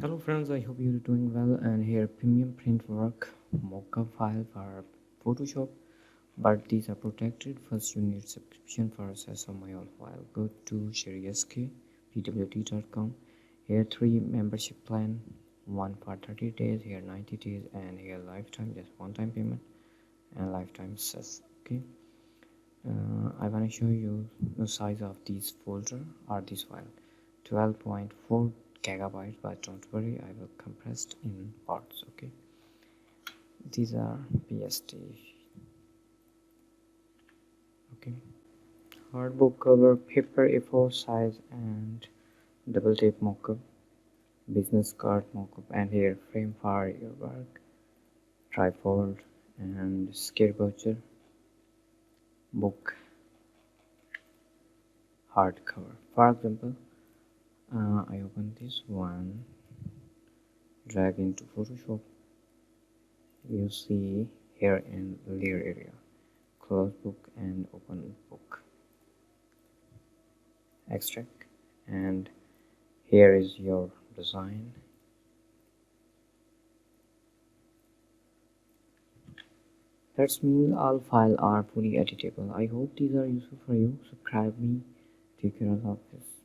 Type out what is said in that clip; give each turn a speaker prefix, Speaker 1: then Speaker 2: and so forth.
Speaker 1: Hello friends, I hope you're doing well. And here premium print work mockup file for Photoshop, but these are protected. First you need subscription for access of my own file. Go to sheri.pwd.com. Here 3 membership plan, one for 30 days, here 90 days, and here lifetime, just one time payment and lifetime access. Okay, I want to show you the size of this folder or this file, 12.4 gigabytes, but don't worry, I will compress it in parts. Okay, these are PSD. Okay, hard book cover, paper A4 size, and double tape mock-up, business card mock-up, and here frame for your work, trifold, and scare book hardcover. For example, I open this one, drag into Photoshop. You see here in layer area, close book and open book, extract, and here is your design. That means all files are fully editable. I hope these are useful for you. Subscribe me. Take care of this.